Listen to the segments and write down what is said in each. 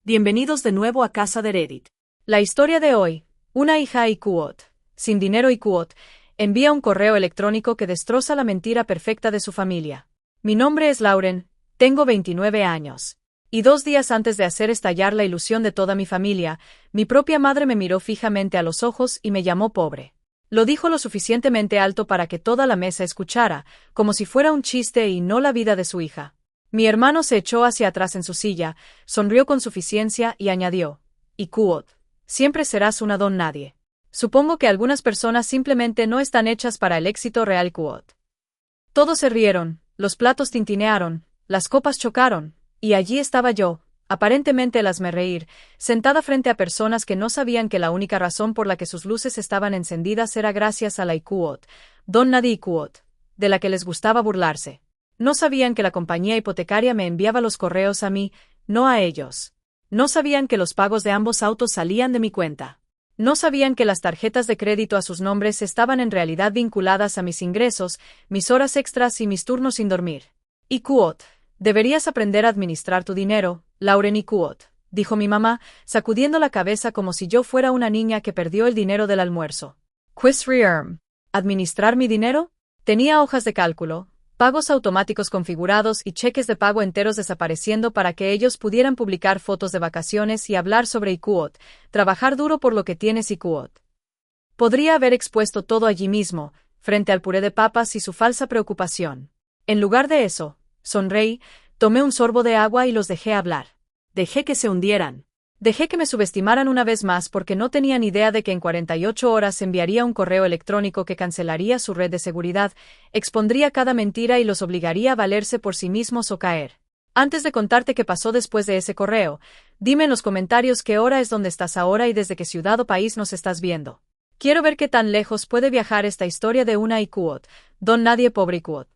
Bienvenidos de nuevo a casa de Reddit. La historia de hoy. Una hija IQOT, sin dinero IQOT, envía un correo electrónico que destroza la mentira perfecta de su familia. Mi nombre es Lauren, tengo 29 años. Y 2 días antes de hacer estallar la ilusión de toda mi familia, mi propia madre me miró fijamente a los ojos y me llamó pobre. Lo dijo lo suficientemente alto para que toda la mesa escuchara, como si fuera un chiste y no la vida de su hija. Mi hermano se echó hacia atrás en su silla, sonrió con suficiencia y añadió: IQOT, siempre serás una don nadie. Supongo que algunas personas simplemente no están hechas para el éxito real IQOT. Todos se rieron, los platos tintinearon, las copas chocaron, y allí estaba yo, aparentemente el hazmerreír, sentada frente a personas que no sabían que la única razón por la que sus luces estaban encendidas era gracias a la IQOT, don nadie IQOT, de la que les gustaba burlarse. No sabían que la compañía hipotecaria me enviaba los correos a mí, no a ellos. No sabían que los pagos de ambos autos salían de mi cuenta. No sabían que las tarjetas de crédito a sus nombres estaban en realidad vinculadas a mis ingresos, mis horas extras y mis turnos sin dormir. IQOT, deberías aprender a administrar tu dinero, Lauren IQOT, dijo mi mamá, sacudiendo la cabeza como si yo fuera una niña que perdió el dinero del almuerzo. ¿Administrar mi dinero? Tenía hojas de cálculo, pagos automáticos configurados y cheques de pago enteros desapareciendo para que ellos pudieran publicar fotos de vacaciones y hablar sobre IQOT, trabajar duro por lo que tienes IQOT. Podría haber expuesto todo allí mismo, frente al puré de papas y su falsa preocupación. En lugar de eso, sonreí, tomé un sorbo de agua y los dejé hablar. Dejé que se hundieran. Dejé que me subestimaran una vez más porque no tenían idea de que en 48 horas enviaría un correo electrónico que cancelaría su red de seguridad, expondría cada mentira y los obligaría a valerse por sí mismos o caer. Antes de contarte qué pasó después de ese correo, dime en los comentarios qué hora es donde estás ahora y desde qué ciudad o país nos estás viendo. Quiero ver qué tan lejos puede viajar esta historia de una IQOT, don nadie pobre IQOT.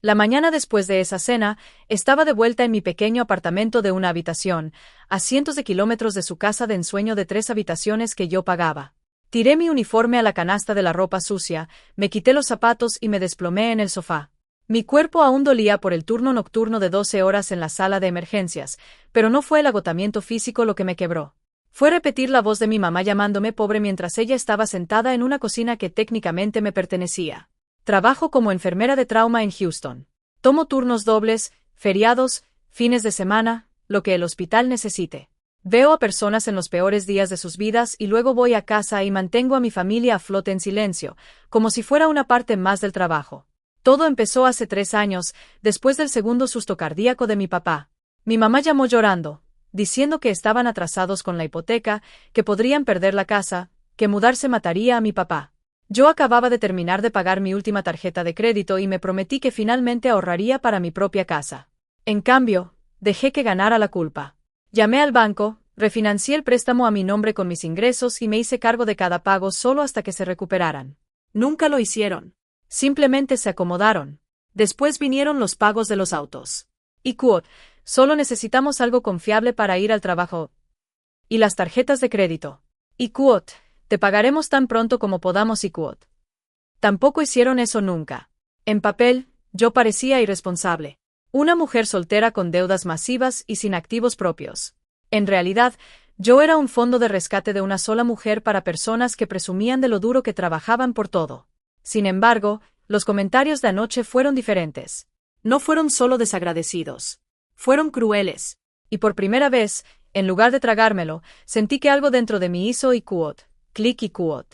La mañana después de esa cena, estaba de vuelta en mi pequeño apartamento de una habitación, a cientos de kilómetros de su casa de ensueño de 3 habitaciones que yo pagaba. Tiré mi uniforme a la canasta de la ropa sucia, me quité los zapatos y me desplomé en el sofá. Mi cuerpo aún dolía por el turno nocturno de 12 horas en la sala de emergencias, pero no fue el agotamiento físico lo que me quebró. Fue repetir la voz de mi mamá llamándome pobre mientras ella estaba sentada en una cocina que técnicamente me pertenecía. Trabajo como enfermera de trauma en Houston. Tomo turnos dobles, feriados, fines de semana, lo que el hospital necesite. Veo a personas en los peores días de sus vidas y luego voy a casa y mantengo a mi familia a flote en silencio, como si fuera una parte más del trabajo. Todo empezó hace 3 años, después del segundo susto cardíaco de mi papá. Mi mamá llamó llorando, diciendo que estaban atrasados con la hipoteca, que podrían perder la casa, que mudarse mataría a mi papá. Yo acababa de terminar de pagar mi última tarjeta de crédito y me prometí que finalmente ahorraría para mi propia casa. En cambio, dejé que ganara la culpa. Llamé al banco, refinancié el préstamo a mi nombre con mis ingresos y me hice cargo de cada pago solo hasta que se recuperaran. Nunca lo hicieron. Simplemente se acomodaron. Después vinieron los pagos de los autos. IQOT, solo necesitamos algo confiable para ir al trabajo. Y las tarjetas de crédito. IQOT. Te pagaremos tan pronto como podamos IQOT. Tampoco hicieron eso nunca. En papel, yo parecía irresponsable. Una mujer soltera con deudas masivas y sin activos propios. En realidad, yo era un fondo de rescate de una sola mujer para personas que presumían de lo duro que trabajaban por todo. Sin embargo, los comentarios de anoche fueron diferentes. No fueron solo desagradecidos. Fueron crueles. Y por primera vez, en lugar de tragármelo, sentí que algo dentro de mí hizo IQOT. Clic IQOT.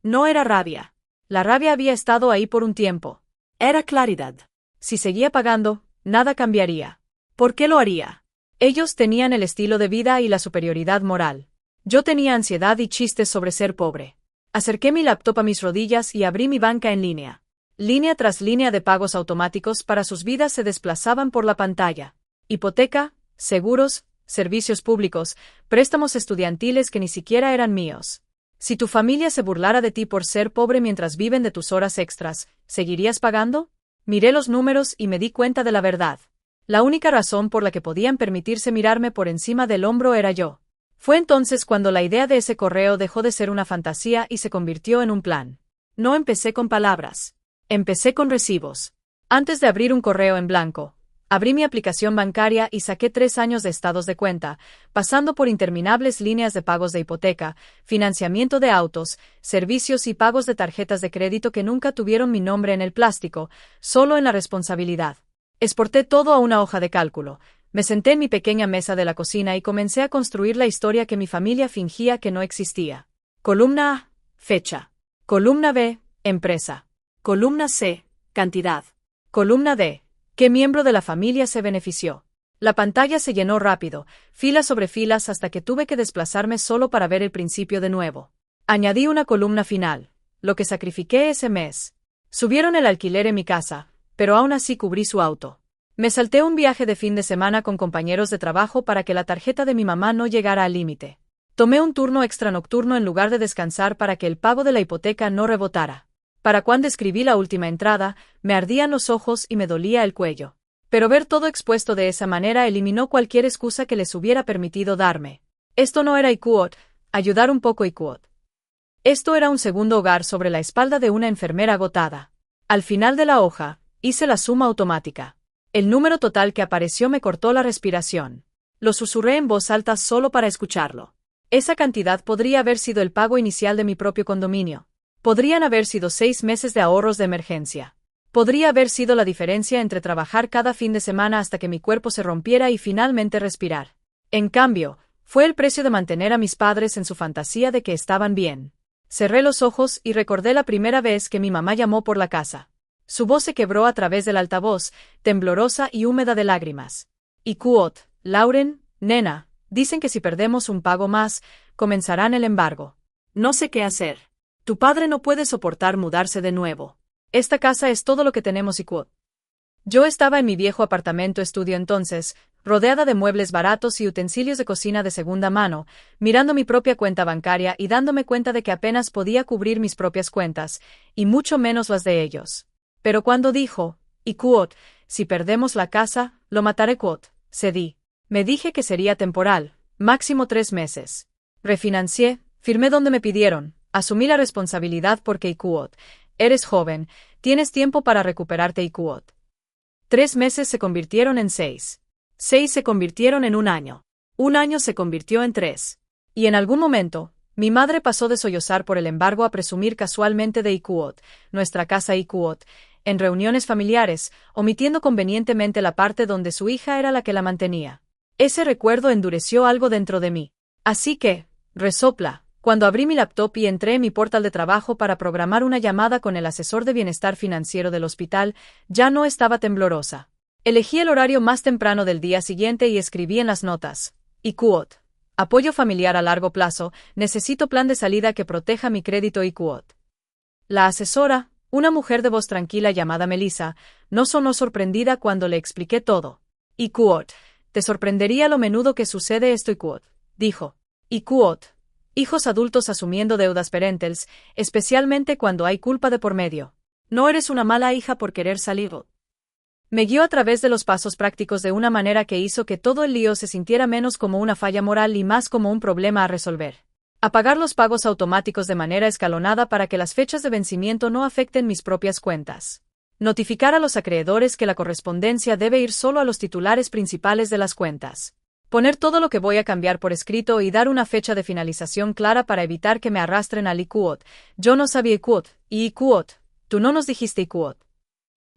No era rabia. La rabia había estado ahí por un tiempo. Era claridad. Si seguía pagando, nada cambiaría. ¿Por qué lo haría? Ellos tenían el estilo de vida y la superioridad moral. Yo tenía ansiedad y chistes sobre ser pobre. Acerqué mi laptop a mis rodillas y abrí mi banca en línea. Línea tras línea de pagos automáticos para sus vidas se desplazaban por la pantalla. Hipoteca, seguros, servicios públicos, préstamos estudiantiles que ni siquiera eran míos. Si tu familia se burlara de ti por ser pobre mientras viven de tus horas extras, ¿seguirías pagando? Miré los números y me di cuenta de la verdad. La única razón por la que podían permitirse mirarme por encima del hombro era yo. Fue entonces cuando la idea de ese correo dejó de ser una fantasía y se convirtió en un plan. No empecé con palabras. Empecé con recibos. Antes de abrir un correo en blanco, Abrí mi aplicación bancaria y saqué 3 años de estados de cuenta, pasando por interminables líneas de pagos de hipoteca, financiamiento de autos, servicios y pagos de tarjetas de crédito que nunca tuvieron mi nombre en el plástico, solo en la responsabilidad. Exporté todo a una hoja de cálculo. Me senté en mi pequeña mesa de la cocina y comencé a construir la historia que mi familia fingía que no existía. Columna A, fecha. Columna B, empresa. Columna C, cantidad. Columna D, ¿qué miembro de la familia se benefició? La pantalla se llenó rápido, filas sobre filas hasta que tuve que desplazarme solo para ver el principio de nuevo. Añadí una columna final, lo que sacrifiqué ese mes. Subieron el alquiler en mi casa, pero aún así cubrí su auto. Me salté un viaje de fin de semana con compañeros de trabajo para que la tarjeta de mi mamá no llegara al límite. Tomé un turno extra nocturno en lugar de descansar para que el pago de la hipoteca no rebotara. Para cuando escribí la última entrada, me ardían los ojos y me dolía el cuello. Pero ver todo expuesto de esa manera eliminó cualquier excusa que les hubiera permitido darme. Esto no era IQOT, ayudar un poco IQOT. Esto era un segundo hogar sobre la espalda de una enfermera agotada. Al final de la hoja, hice la suma automática. El número total que apareció me cortó la respiración. Lo susurré en voz alta solo para escucharlo. Esa cantidad podría haber sido el pago inicial de mi propio condominio. Podrían haber sido 6 meses de ahorros de emergencia. Podría haber sido la diferencia entre trabajar cada fin de semana hasta que mi cuerpo se rompiera y finalmente respirar. En cambio, fue el precio de mantener a mis padres en su fantasía de que estaban bien. Cerré los ojos y recordé la primera vez que mi mamá llamó por la casa. Su voz se quebró a través del altavoz, temblorosa y húmeda de lágrimas. IQOT, Lauren, nena, dicen que si perdemos un pago más, comenzarán el embargo. No sé qué hacer. Tu padre no puede soportar mudarse de nuevo. Esta casa es todo lo que tenemos IQOT. Yo estaba en mi viejo apartamento estudio entonces, rodeada de muebles baratos y utensilios de cocina de segunda mano, mirando mi propia cuenta bancaria y dándome cuenta de que apenas podía cubrir mis propias cuentas, y mucho menos las de ellos. Pero cuando dijo, IQOT, si perdemos la casa, lo mataré IQOT, cedí. Me dije que sería temporal, máximo 3 meses. Refinancié, firmé donde me pidieron, asumí la responsabilidad porque IQOT, eres joven, tienes tiempo para recuperarte IQOT. 3 meses se convirtieron en 6. 6 se convirtieron en 1 año. 1 año se convirtió en 3. Y en algún momento, mi madre pasó de sollozar por el embargo a presumir casualmente de IQOT, nuestra casa IQOT, en reuniones familiares, omitiendo convenientemente la parte donde su hija era la que la mantenía. Ese recuerdo endureció algo dentro de mí. Así que, resopla, cuando abrí mi laptop y entré en mi portal de trabajo para programar una llamada con el asesor de bienestar financiero del hospital, ya no estaba temblorosa. Elegí el horario más temprano del día siguiente y escribí en las notas: IQOT. Apoyo familiar a largo plazo, necesito plan de salida que proteja mi crédito IQOT. La asesora, una mujer de voz tranquila llamada Melissa, no sonó sorprendida cuando le expliqué todo. IQOT, te sorprendería lo menudo que sucede esto IQOT, dijo. IQOT, hijos adultos asumiendo deudas parentales, especialmente cuando hay culpa de por medio. No eres una mala hija por querer salir. Me guió a través de los pasos prácticos de una manera que hizo que todo el lío se sintiera menos como una falla moral y más como un problema a resolver. Apagar los pagos automáticos de manera escalonada para que las fechas de vencimiento no afecten mis propias cuentas. Notificar a los acreedores que la correspondencia debe ir solo a los titulares principales de las cuentas. Poner todo lo que voy a cambiar por escrito y dar una fecha de finalización clara para evitar que me arrastren al IQOT. Yo no sabía IQOT, y IQOT, tú no nos dijiste IQOT.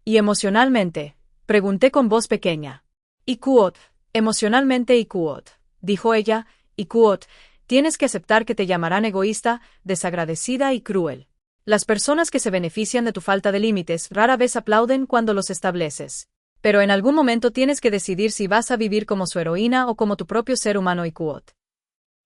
Y emocionalmente, pregunté con voz pequeña. IQOT, emocionalmente IQOT, dijo ella, IQOT, tienes que aceptar que te llamarán egoísta, desagradecida y cruel. Las personas que se benefician de tu falta de límites rara vez aplauden cuando los estableces. Pero en algún momento tienes que decidir si vas a vivir como su heroína o como tu propio ser humano IQOT.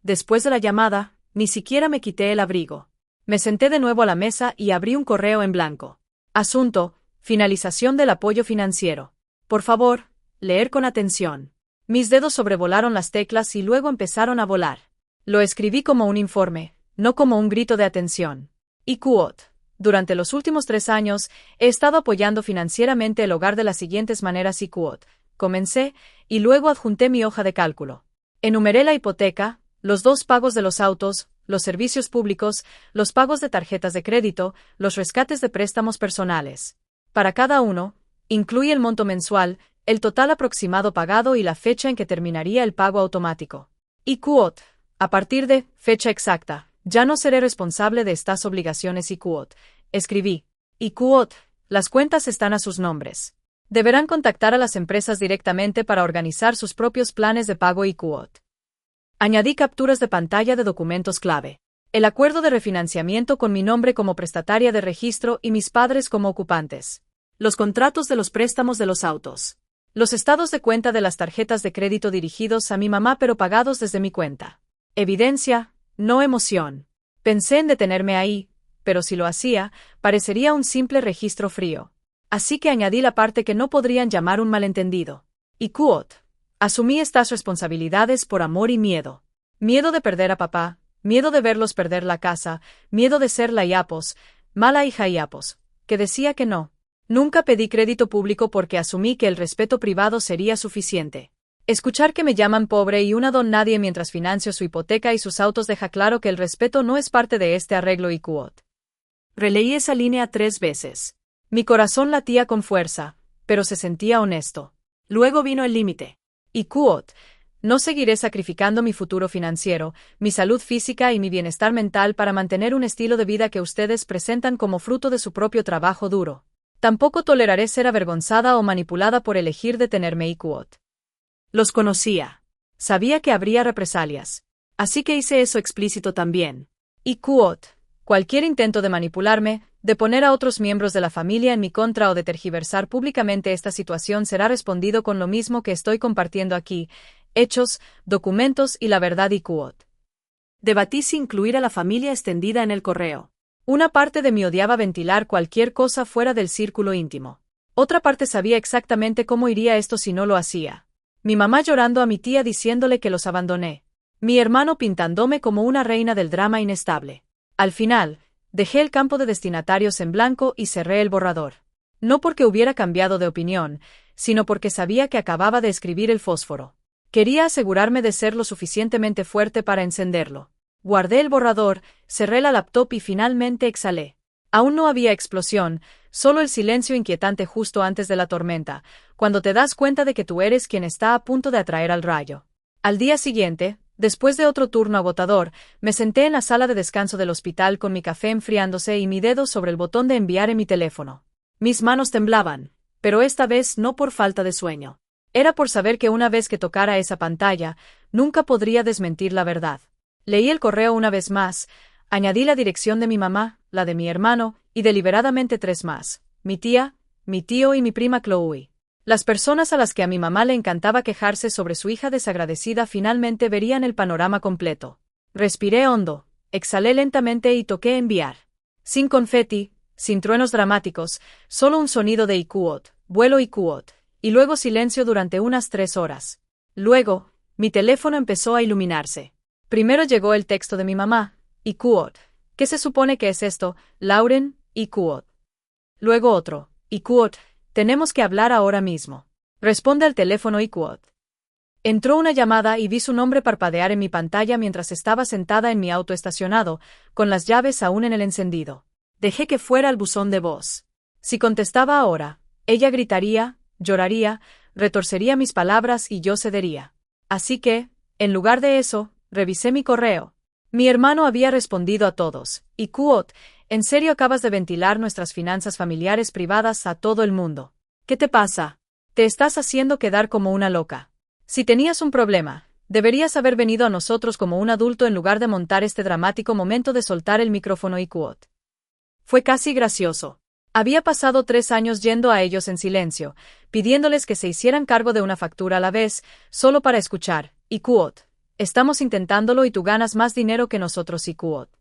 Después de la llamada, ni siquiera me quité el abrigo. Me senté de nuevo a la mesa y abrí un correo en blanco. Asunto: finalización del apoyo financiero. Por favor, leer con atención. Mis dedos sobrevolaron las teclas y luego empezaron a volar. Lo escribí como un informe, no como un grito de atención. IQOT. Durante los últimos 3 años, he estado apoyando financieramente el hogar de las siguientes maneras IQOT. Comencé, y luego adjunté mi hoja de cálculo. Enumeré la hipoteca, los 2 pagos de los autos, los servicios públicos, los pagos de tarjetas de crédito, los rescates de préstamos personales. Para cada uno, incluye el monto mensual, el total aproximado pagado y la fecha en que terminaría el pago automático. Y quote, a partir de fecha exacta, ya no seré responsable de estas obligaciones y quote, escribí. Y quote, las cuentas están a sus nombres. Deberán contactar a las empresas directamente para organizar sus propios planes de pago y quote. Añadí capturas de pantalla de documentos clave. El acuerdo de refinanciamiento con mi nombre como prestataria de registro y mis padres como ocupantes. Los contratos de los préstamos de los autos. Los estados de cuenta de las tarjetas de crédito dirigidos a mi mamá pero pagados desde mi cuenta. Evidencia, no emoción. Pensé en detenerme ahí, pero si lo hacía, parecería un simple registro frío. Así que añadí la parte que no podrían llamar un malentendido. Y quote, asumí estas responsabilidades por amor y miedo. Miedo de perder a papá, miedo de verlos perder la casa, miedo de ser la Iapos, mala hija Iapos, que decía que no. Nunca pedí crédito público porque asumí que el respeto privado sería suficiente. Escuchar que me llaman pobre y una don nadie mientras financio su hipoteca y sus autos deja claro que el respeto no es parte de este arreglo y quote. Releí esa línea 3 veces. Mi corazón latía con fuerza, pero se sentía honesto. Luego vino el límite. Y quote, no seguiré sacrificando mi futuro financiero, mi salud física y mi bienestar mental para mantener un estilo de vida que ustedes presentan como fruto de su propio trabajo duro. Tampoco toleraré ser avergonzada o manipulada por elegir detenerme y quote. Los conocía. Sabía que habría represalias. Así que hice eso explícito también. Y quote, cualquier intento de manipularme, de poner a otros miembros de la familia en mi contra o de tergiversar públicamente esta situación será respondido con lo mismo que estoy compartiendo aquí, hechos, documentos y la verdad y quote. Debatí si incluir a la familia extendida en el correo. Una parte de mí odiaba ventilar cualquier cosa fuera del círculo íntimo. Otra parte sabía exactamente cómo iría esto si no lo hacía. Mi mamá llorando a mi tía diciéndole que los abandoné. Mi hermano pintándome como una reina del drama inestable. Al final, dejé el campo de destinatarios en blanco y cerré el borrador. No porque hubiera cambiado de opinión, sino porque sabía que acababa de escribir el fósforo. Quería asegurarme de ser lo suficientemente fuerte para encenderlo. Guardé el borrador, cerré la laptop y finalmente exhalé. Aún no había explosión, solo el silencio inquietante justo antes de la tormenta, cuando te das cuenta de que tú eres quien está a punto de atraer al rayo. Al día siguiente, después de otro turno agotador, me senté en la sala de descanso del hospital con mi café enfriándose y mi dedo sobre el botón de enviar en mi teléfono. Mis manos temblaban, pero esta vez no por falta de sueño. Era por saber que una vez que tocara esa pantalla, nunca podría desmentir la verdad. Leí el correo una vez más, añadí la dirección de mi mamá, la de mi hermano, y deliberadamente 3 más, mi tía, mi tío y mi prima Chloe. Las personas a las que a mi mamá le encantaba quejarse sobre su hija desagradecida finalmente verían el panorama completo. Respiré hondo, exhalé lentamente y toqué enviar. Sin confeti, sin truenos dramáticos, solo un sonido de iQuot, vuelo iQuot, y luego silencio durante unas 3 horas. Luego, mi teléfono empezó a iluminarse. Primero llegó el texto de mi mamá, iQuot. ¿Qué se supone que es esto, Lauren? iQuot. Luego otro, iQuot. Tenemos que hablar ahora mismo. Responde al teléfono iQuot. Entró una llamada y vi su nombre parpadear en mi pantalla mientras estaba sentada en mi auto estacionado, con las llaves aún en el encendido. Dejé que fuera el buzón de voz. Si contestaba ahora, ella gritaría, lloraría, retorcería mis palabras y yo cedería. Así que, en lugar de eso, revisé mi correo. Mi hermano había respondido a todos. Y Quote, ¿en serio acabas de ventilar nuestras finanzas familiares privadas a todo el mundo? ¿Qué te pasa? Te estás haciendo quedar como una loca. Si tenías un problema, deberías haber venido a nosotros como un adulto en lugar de montar este dramático momento de soltar el micrófono y Quote. Fue casi gracioso. Había pasado 3 años yendo a ellos en silencio, pidiéndoles que se hicieran cargo de una factura a la vez, solo para escuchar, y Quote. Estamos intentándolo y tú ganas más dinero que nosotros y Quote.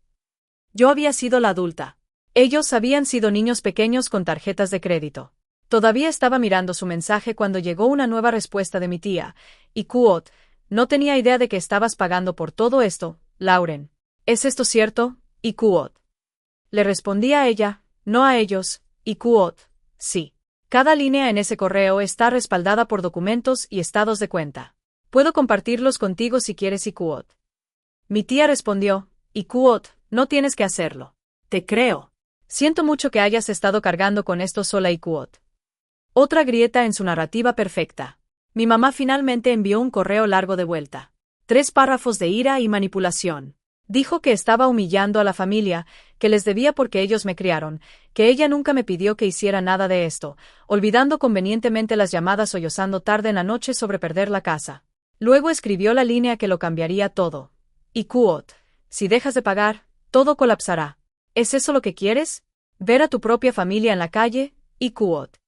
Yo había sido la adulta. Ellos habían sido niños pequeños con tarjetas de crédito. Todavía estaba mirando su mensaje cuando llegó una nueva respuesta de mi tía, y Quote, no tenía idea de que estabas pagando por todo esto, Lauren. ¿Es esto cierto? Y Quote. Le respondí a ella, no a ellos, y Quote, sí. Cada línea en ese correo está respaldada por documentos y estados de cuenta. Puedo compartirlos contigo si quieres y Quote. Mi tía respondió, y Quote, no tienes que hacerlo. Te creo. Siento mucho que hayas estado cargando con esto sola y Quote. Otra grieta en su narrativa perfecta. Mi mamá finalmente envió un correo largo de vuelta. 3 párrafos de ira y manipulación. Dijo que estaba humillando a la familia, que les debía porque ellos me criaron, que ella nunca me pidió que hiciera nada de esto, olvidando convenientemente las llamadas sollozando tarde en la noche sobre perder la casa. Luego escribió la línea que lo cambiaría todo. Y quote, si dejas de pagar, todo colapsará. ¿Es eso lo que quieres? ¿Ver a tu propia familia en la calle? Y quote.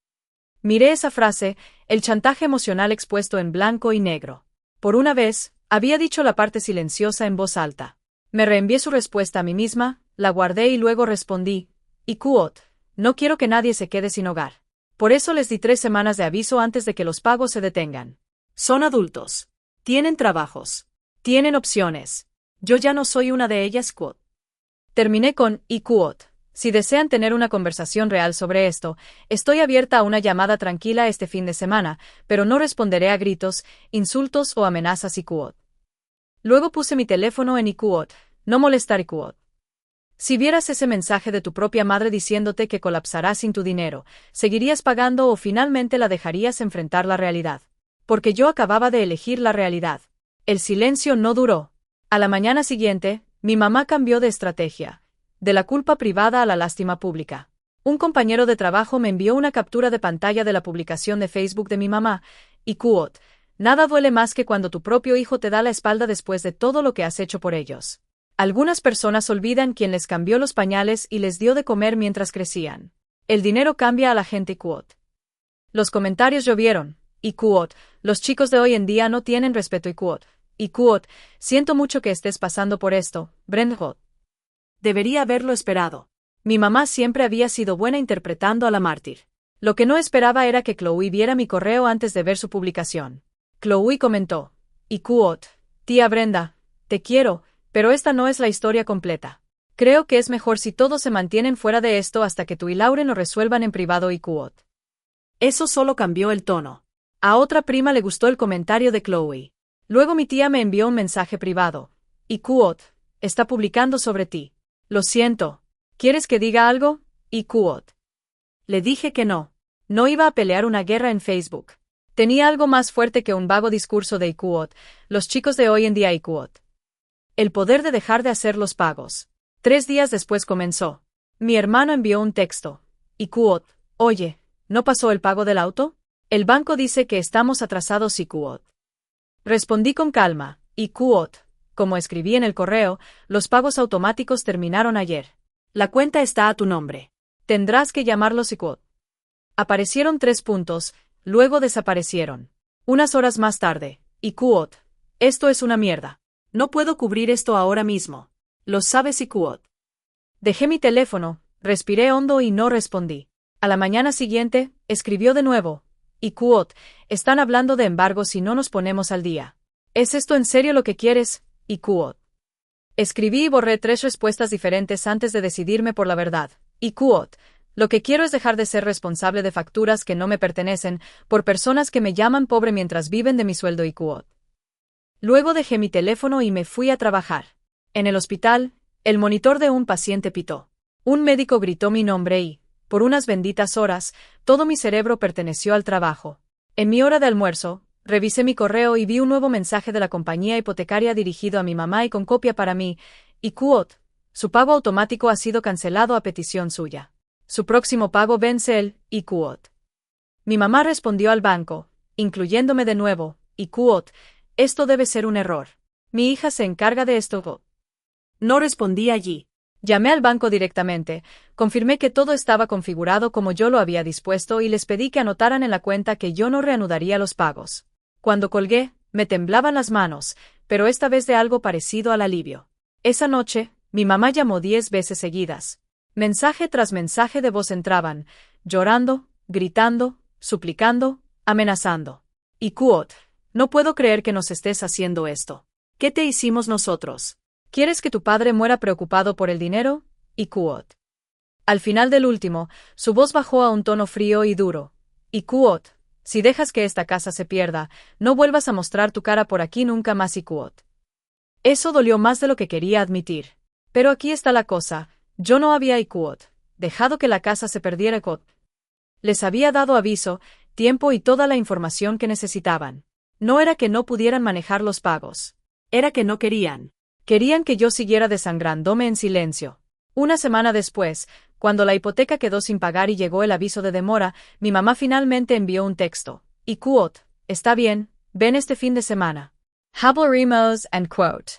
Miré esa frase, el chantaje emocional expuesto en blanco y negro. Por una vez, había dicho la parte silenciosa en voz alta. Me reenvié su respuesta a mí misma, la guardé y luego respondí, y quote, no quiero que nadie se quede sin hogar. Por eso les di 3 semanas de aviso antes de que los pagos se detengan. Son adultos. Tienen trabajos. Tienen opciones. Yo ya no soy una de ellas, quote. Terminé con, y quote, si desean tener una conversación real sobre esto, estoy abierta a una llamada tranquila este fin de semana, pero no responderé a gritos, insultos o amenazas y quote. Luego puse mi teléfono en quote, no molestar quote. Si vieras ese mensaje de tu propia madre diciéndote que colapsarás sin tu dinero, ¿seguirías pagando o finalmente la dejarías enfrentar la realidad? Porque yo acababa de elegir la realidad. El silencio no duró. A la mañana siguiente, mi mamá cambió de estrategia. De la culpa privada a la lástima pública. Un compañero de trabajo me envió una captura de pantalla de la publicación de Facebook de mi mamá, y quote, nada duele más que cuando tu propio hijo te da la espalda después de todo lo que has hecho por ellos. Algunas personas olvidan quién les cambió los pañales y les dio de comer mientras crecían. El dinero cambia a la gente, quote. Los comentarios llovieron, y quote, los chicos de hoy en día no tienen respeto, y quote, siento mucho que estés pasando por esto, Brent. Debería haberlo esperado. Mi mamá siempre había sido buena interpretando a la mártir. Lo que no esperaba era que Chloe viera mi correo antes de ver su publicación. Chloe comentó, y quote, tía Brenda, te quiero, pero esta no es la historia completa. Creo que es mejor si todos se mantienen fuera de esto hasta que tú y Lauren lo resuelvan en privado y quote. Eso solo cambió el tono. A otra prima le gustó el comentario de Chloe. Luego mi tía me envió un mensaje privado. Y quote, está publicando sobre ti. Lo siento. ¿Quieres que diga algo? Y quote. Le dije que no. No iba a pelear una guerra en Facebook. Tenía algo más fuerte que un vago discurso de quote, los chicos de hoy en día y quote. El poder de dejar de hacer los pagos. 3 días después comenzó. Mi hermano envió un texto. Y quote, oye, ¿no pasó el pago del auto? El banco dice que estamos atrasados y quote. Respondí con calma, y quote, como escribí en el correo, los pagos automáticos terminaron ayer. La cuenta está a tu nombre. Tendrás que llamarlos y quote. Aparecieron 3 puntos, luego desaparecieron. Unas horas más tarde, y quote, esto es una mierda. No puedo cubrir esto ahora mismo. Lo sabes y quote. Dejé mi teléfono, respiré hondo y no respondí. A la mañana siguiente, escribió de nuevo. Y quote, están hablando de embargo si no nos ponemos al día. ¿Es esto en serio lo que quieres? Y quote. Escribí y borré 3 respuestas diferentes antes de decidirme por la verdad. Y quote, lo que quiero es dejar de ser responsable de facturas que no me pertenecen, por personas que me llaman pobre mientras viven de mi sueldo y quote. Luego dejé mi teléfono y me fui a trabajar. En el hospital, el monitor de un paciente pitó. Un médico gritó mi nombre y, por unas benditas horas, todo mi cerebro perteneció al trabajo. En mi hora de almuerzo, revisé mi correo y vi un nuevo mensaje de la compañía hipotecaria dirigido a mi mamá y con copia para mí, y quote, su pago automático ha sido cancelado a petición suya. Su próximo pago vence el, y quote. Mi mamá respondió al banco, incluyéndome de nuevo, y quote, esto debe ser un error. Mi hija se encarga de esto. No respondí allí. Llamé al banco directamente, confirmé que todo estaba configurado como yo lo había dispuesto y les pedí que anotaran en la cuenta que yo no reanudaría los pagos. Cuando colgué, me temblaban las manos, pero esta vez de algo parecido al alivio. Esa noche, mi mamá llamó 10 veces seguidas. Mensaje tras mensaje de voz entraban, llorando, gritando, suplicando, amenazando. Y quote, no puedo creer que nos estés haciendo esto. ¿Qué te hicimos nosotros? ¿Quieres que tu padre muera preocupado por el dinero? Y quote. Al final del último, su voz bajó a un tono frío y duro. Y quote, si dejas que esta casa se pierda, no vuelvas a mostrar tu cara por aquí nunca más y quote. Eso dolió más de lo que quería admitir. Pero aquí está la cosa, yo no había y quote, dejado que la casa se perdiera quote. Les había dado aviso, tiempo y toda la información que necesitaban. No era que no pudieran manejar los pagos. Era que no querían. Querían que yo siguiera desangrándome en silencio. Una semana después, cuando la hipoteca quedó sin pagar y llegó el aviso de demora, mi mamá finalmente envió un texto. Y quote, está bien, ven este fin de semana. Hablaremos and quote.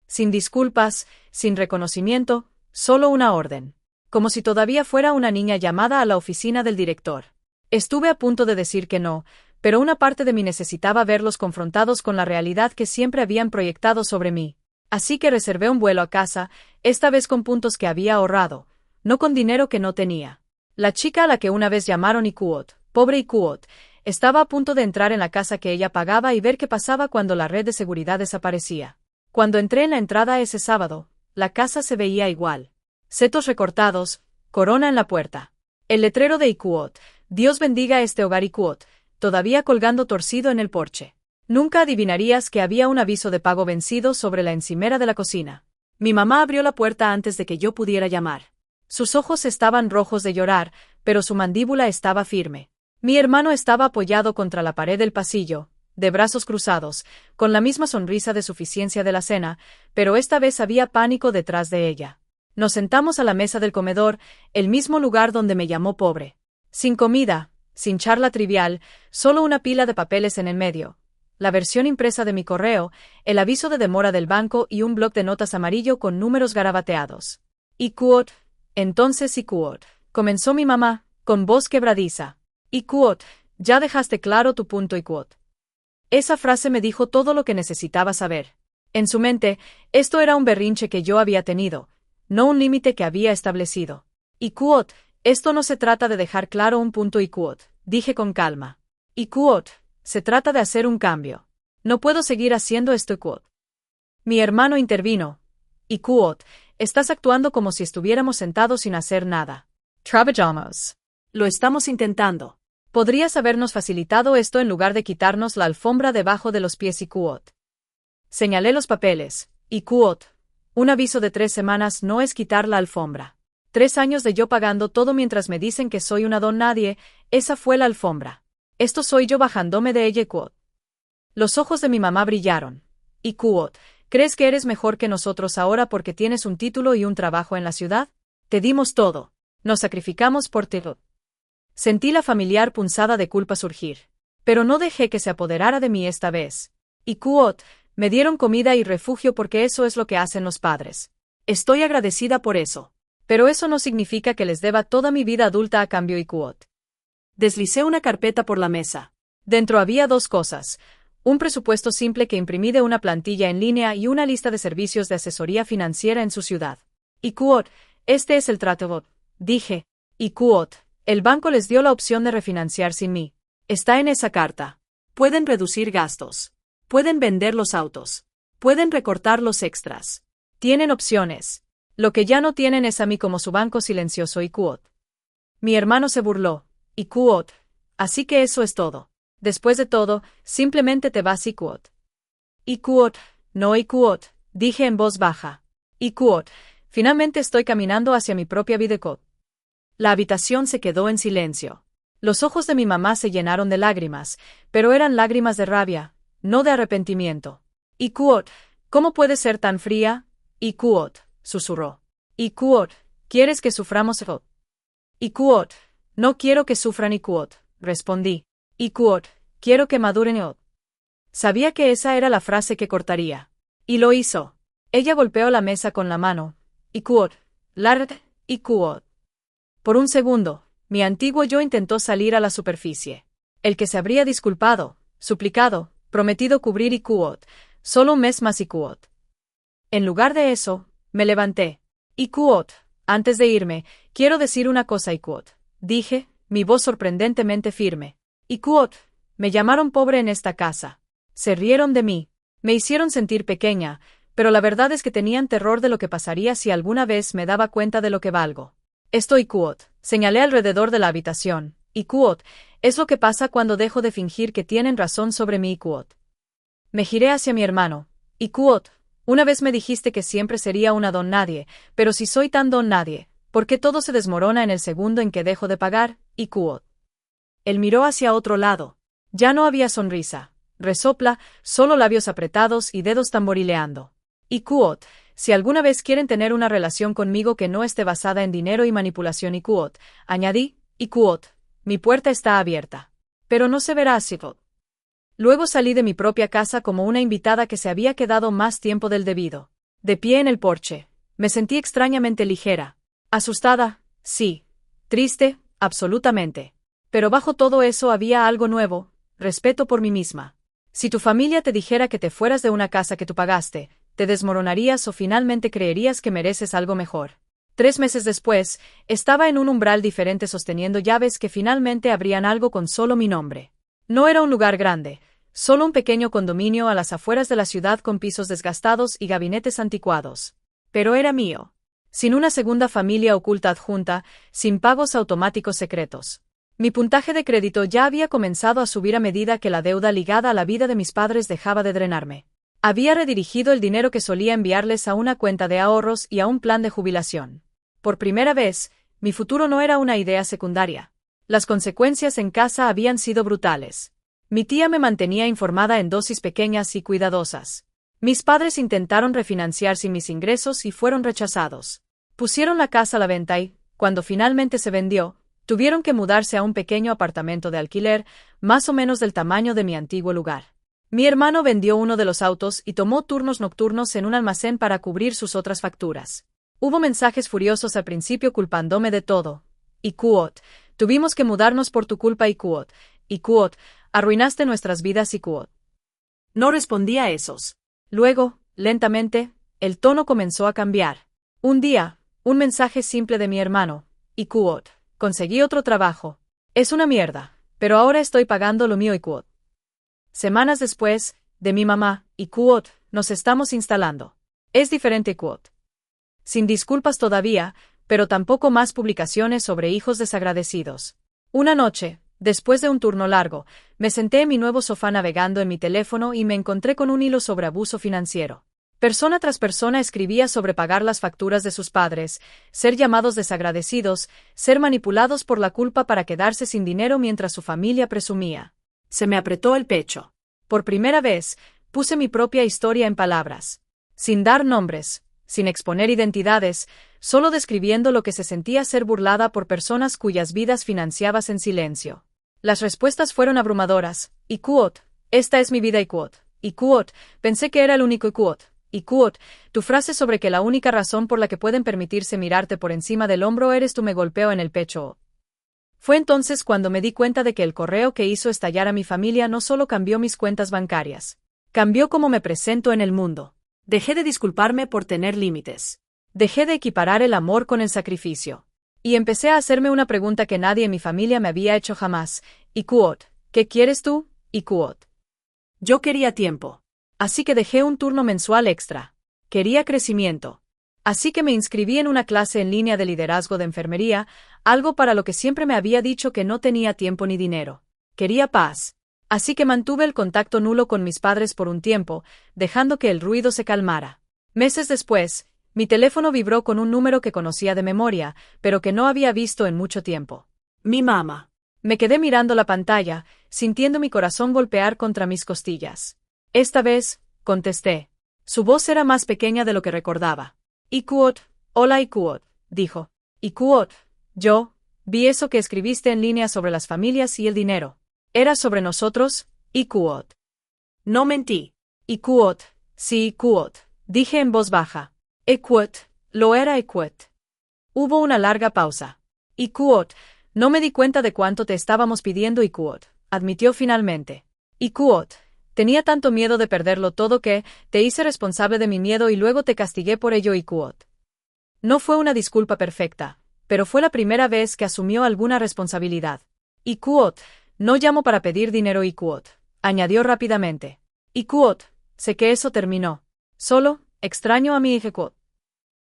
Sin disculpas, sin reconocimiento, solo una orden. Como si todavía fuera una niña llamada a la oficina del director. Estuve a punto de decir que no, pero una parte de mí necesitaba verlos confrontados con la realidad que siempre habían proyectado sobre mí. Así que reservé un vuelo a casa, esta vez con puntos que había ahorrado, no con dinero que no tenía. La chica a la que una vez llamaron Ikuot, pobre Ikuot, estaba a punto de entrar en la casa que ella pagaba y ver qué pasaba cuando la red de seguridad desaparecía. Cuando entré en la entrada ese sábado, la casa se veía igual. Setos recortados, corona en la puerta. El letrero de Ikuot, Dios bendiga este hogar Ikuot, todavía colgando torcido en el porche. Nunca adivinarías que había un aviso de pago vencido sobre la encimera de la cocina. Mi mamá abrió la puerta antes de que yo pudiera llamar. Sus ojos estaban rojos de llorar, pero su mandíbula estaba firme. Mi hermano estaba apoyado contra la pared del pasillo, de brazos cruzados, con la misma sonrisa de suficiencia de la cena, pero esta vez había pánico detrás de ella. Nos sentamos a la mesa del comedor, el mismo lugar donde me llamó pobre. Sin comida, sin charla trivial, solo una pila de papeles en el medio. La versión impresa de mi correo, el aviso de demora del banco y un bloc de notas amarillo con números garabateados. Ikuot, entonces Ikuot, comenzó mi mamá, con voz quebradiza. Ikuot, ya dejaste claro tu punto Ikuot. Esa frase me dijo todo lo que necesitaba saber. En su mente, esto era un berrinche que yo había tenido, no un límite que había establecido. Ikuot, esto no se trata de dejar claro un punto Ikuot, dije con calma. Ikuot, se trata de hacer un cambio. No puedo seguir haciendo esto Ikuot. Mi hermano intervino. Ikuot, estás actuando como si estuviéramos sentados sin hacer nada. Trabajamos. Lo estamos intentando. Podrías habernos facilitado esto en lugar de quitarnos la alfombra debajo de los pies Ikuot. Señalé los papeles. Ikuot, un aviso de 3 semanas no es quitar la alfombra. 3 años de yo pagando todo mientras me dicen que soy una don nadie, esa fue la alfombra. Esto soy yo bajándome de ella Ikuot. Los ojos de mi mamá brillaron. Ikuot, ¿crees que eres mejor que nosotros ahora porque tienes un título y un trabajo en la ciudad? Te dimos todo. Nos sacrificamos por ti. Sentí la familiar punzada de culpa surgir. Pero no dejé que se apoderara de mí esta vez. Ikuot, me dieron comida y refugio porque eso es lo que hacen los padres. Estoy agradecida por eso. Pero eso no significa que les deba toda mi vida adulta a cambio Ikuot. Deslicé una carpeta por la mesa. Dentro había 2 cosas. Un presupuesto simple que imprimí de una plantilla en línea y una lista de servicios de asesoría financiera en su ciudad. Ikuot, este es el trato, dije. Ikuot, el banco les dio la opción de refinanciar sin mí. Está en esa carta. Pueden reducir gastos. Pueden vender los autos. Pueden recortar los extras. Tienen opciones. Lo que ya no tienen es a mí como su banco silencioso Ikuot. Mi hermano se burló. Ikuot, así que eso es todo. Después de todo, simplemente te vas Ikuot. Ikuot, no Ikuot, dije en voz baja. Ikuot, finalmente estoy caminando hacia mi propia vida Ikuot. La habitación se quedó en silencio. Los ojos de mi mamá se llenaron de lágrimas, pero eran lágrimas de rabia, no de arrepentimiento. Ikuot, ¿cómo puedes ser tan fría? Ikuot, susurró. Ikuot, ¿quieres que suframos? Ikuot, no quiero que sufran Ikuot, respondí. Ikuot, quiero que maduren Ikuot. Sabía que esa era la frase que cortaría. Y lo hizo. Ella golpeó la mesa con la mano. Ikuot, lárgate, Ikuot. Por un segundo, mi antiguo yo intentó salir a la superficie. El que se habría disculpado, suplicado, prometido cubrir Ikuot, solo un mes más Ikuot. En lugar de eso, me levanté. Ikuot, antes de irme, quiero decir una cosa Ikuot. Dije, mi voz sorprendentemente firme. Ikuot, me llamaron pobre en esta casa. Se rieron de mí. Me hicieron sentir pequeña, pero la verdad es que tenían terror de lo que pasaría si alguna vez me daba cuenta de lo que valgo. Esto Ikuot, señalé alrededor de la habitación. Ikuot, es lo que pasa cuando dejo de fingir que tienen razón sobre mí Ikuot. Me giré hacia mi hermano. Ikuot, una vez me dijiste que siempre sería una don nadie, pero si soy tan don nadie, ¿por qué todo se desmorona en el segundo en que dejo de pagar? Ikuot. Él miró hacia otro lado. Ya no había sonrisa, resopla, solo labios apretados y dedos tamborileando. Y Kuot, si alguna vez quieren tener una relación conmigo que no esté basada en dinero y manipulación y Kuot, añadí, y Kuot, mi puerta está abierta. Pero no se verá así. Luego salí de mi propia casa como una invitada que se había quedado más tiempo del debido. De pie en el porche, me sentí extrañamente ligera. Asustada, sí. Triste, absolutamente. Pero bajo todo eso había algo nuevo, respeto por mí misma. Si tu familia te dijera que te fueras de una casa que tú pagaste, te desmoronarías o finalmente creerías que mereces algo mejor. 3 meses después, estaba en un umbral diferente sosteniendo llaves que finalmente abrían algo con solo mi nombre. No era un lugar grande, solo un pequeño condominio a las afueras de la ciudad con pisos desgastados y gabinetes anticuados. Pero era mío. Sin una segunda familia oculta adjunta, sin pagos automáticos secretos. Mi puntaje de crédito ya había comenzado a subir a medida que la deuda ligada a la vida de mis padres dejaba de drenarme. Había redirigido el dinero que solía enviarles a una cuenta de ahorros y a un plan de jubilación. Por primera vez, mi futuro no era una idea secundaria. Las consecuencias en casa habían sido brutales. Mi tía me mantenía informada en dosis pequeñas y cuidadosas. Mis padres intentaron refinanciar sin mis ingresos y fueron rechazados. Pusieron la casa a la venta y, cuando finalmente se vendió, tuvieron que mudarse a un pequeño apartamento de alquiler, más o menos del tamaño de mi antiguo lugar. Mi hermano vendió uno de los autos y tomó turnos nocturnos en un almacén para cubrir sus otras facturas. Hubo mensajes furiosos al principio culpándome de todo. Y Kuot, tuvimos que mudarnos por tu culpa y Kuot, arruinaste nuestras vidas y Kuot. No respondí a esos. Luego, lentamente, el tono comenzó a cambiar. Un día, un mensaje simple de mi hermano, y Kuot. Conseguí otro trabajo. Es una mierda, pero ahora estoy pagando lo mío y Kuot. Semanas después, de mi mamá, y Kuot, nos estamos instalando. Es diferente Kuot. Sin disculpas todavía, pero tampoco más publicaciones sobre hijos desagradecidos. Una noche, después de un turno largo, me senté en mi nuevo sofá navegando en mi teléfono y me encontré con un hilo sobre abuso financiero. Persona tras persona escribía sobre pagar las facturas de sus padres, ser llamados desagradecidos, ser manipulados por la culpa para quedarse sin dinero mientras su familia presumía. Se me apretó el pecho. Por primera vez, puse mi propia historia en palabras. Sin dar nombres, sin exponer identidades, solo describiendo lo que se sentía ser burlada por personas cuyas vidas financiabas en silencio. Las respuestas fueron abrumadoras. Y Kuot, esta es mi vida y Kuot, pensé que era el único y Kuot, tu frase sobre que la única razón por la que pueden permitirse mirarte por encima del hombro eres tú me golpeó en el pecho. Fue entonces cuando me di cuenta de que el correo que hizo estallar a mi familia no solo cambió mis cuentas bancarias, cambió cómo me presento en el mundo. Dejé de disculparme por tener límites. Dejé de equiparar el amor con el sacrificio. Y empecé a hacerme una pregunta que nadie en mi familia me había hecho jamás. Y Kuot, ¿qué quieres tú? Y Kuot. Yo quería tiempo. Así que dejé un turno mensual extra. Quería crecimiento. Así que me inscribí en una clase en línea de liderazgo de enfermería, algo para lo que siempre me había dicho que no tenía tiempo ni dinero. Quería paz. Así que mantuve el contacto nulo con mis padres por un tiempo, dejando que el ruido se calmara. Meses después, mi teléfono vibró con un número que conocía de memoria, pero que no había visto en mucho tiempo. Mi mamá. Me quedé mirando la pantalla, sintiendo mi corazón golpear contra mis costillas. Esta vez, contesté. Su voz era más pequeña de lo que recordaba. Y Kuot, hola y Kuot, dijo. Y Kuot, yo, vi eso que escribiste en línea sobre las familias y el dinero. ¿Era sobre nosotros? Y Kuot. No mentí. Y Kuot, sí, Kuot, dije en voz baja. Kuot, lo era Kuot. Hubo una larga pausa. Y Kuot, no me di cuenta de cuánto te estábamos pidiendo y Kuot, admitió finalmente. Y Kuot, tenía tanto miedo de perderlo todo que te hice responsable de mi miedo y luego te castigué por ello y Kuot. No fue una disculpa perfecta, pero fue la primera vez que asumió alguna responsabilidad. Y Kuot, no llamo para pedir dinero y Kuot, añadió rápidamente. Y Kuot, sé que eso terminó. Solo, extraño a mi hija Kuot.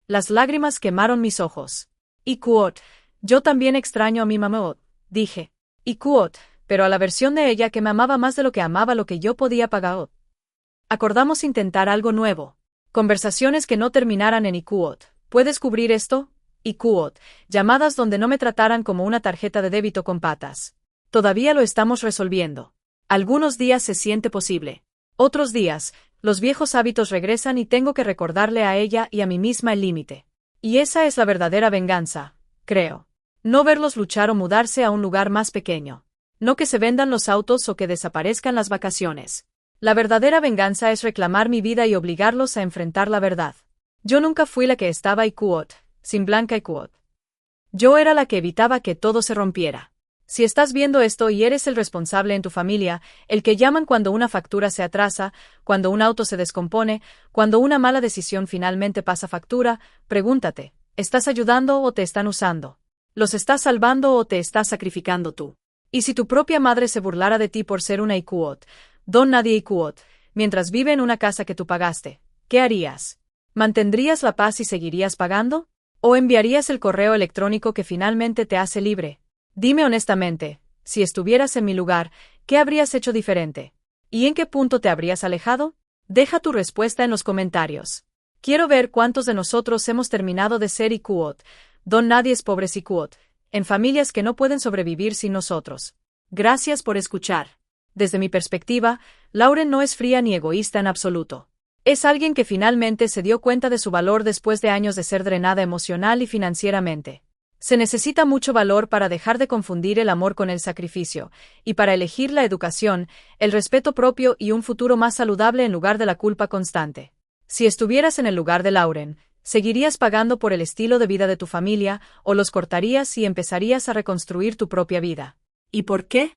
Las lágrimas quemaron mis ojos. Y Kuot, yo también extraño a mi mamá, dije. Y Kuot, pero a la versión de ella que me amaba más de lo que amaba lo que yo podía pagar. Acordamos intentar algo nuevo. Conversaciones que no terminaran en Kuot. ¿Puedes cubrir esto? Y Kuot, llamadas donde no me trataran como una tarjeta de débito con patas. Todavía lo estamos resolviendo. Algunos días se siente posible. Otros días, los viejos hábitos regresan y tengo que recordarle a ella y a mí misma el límite. Y esa es la verdadera venganza, creo. No verlos luchar o mudarse a un lugar más pequeño. No que se vendan los autos o que desaparezcan las vacaciones. La verdadera venganza es reclamar mi vida y obligarlos a enfrentar la verdad. Yo nunca fui la que estaba sin Blanca y Kuot. Yo era la que evitaba que todo se rompiera. Si estás viendo esto y eres el responsable en tu familia, el que llaman cuando una factura se atrasa, cuando un auto se descompone, cuando una mala decisión finalmente pasa factura, pregúntate, ¿estás ayudando o te están usando? ¿Los estás salvando o te estás sacrificando tú? Y si tu propia madre se burlara de ti por ser una Ikuot, don nadie Ikuot, mientras vive en una casa que tú pagaste, ¿qué harías? ¿Mantendrías la paz y seguirías pagando? ¿O enviarías el correo electrónico que finalmente te hace libre? Dime honestamente, si estuvieras en mi lugar, ¿qué habrías hecho diferente? ¿Y en qué punto te habrías alejado? Deja tu respuesta en los comentarios. Quiero ver cuántos de nosotros hemos terminado de ser Ikuot, don nadie es pobres Ikuot, en familias que no pueden sobrevivir sin nosotros. Gracias por escuchar. Desde mi perspectiva, Lauren no es fría ni egoísta en absoluto. Es alguien que finalmente se dio cuenta de su valor después de años de ser drenada emocional y financieramente. Se necesita mucho valor para dejar de confundir el amor con el sacrificio, y para elegir la educación, el respeto propio y un futuro más saludable en lugar de la culpa constante. Si estuvieras en el lugar de Lauren, ¿seguirías pagando por el estilo de vida de tu familia, o los cortarías y empezarías a reconstruir tu propia vida? ¿Y por qué?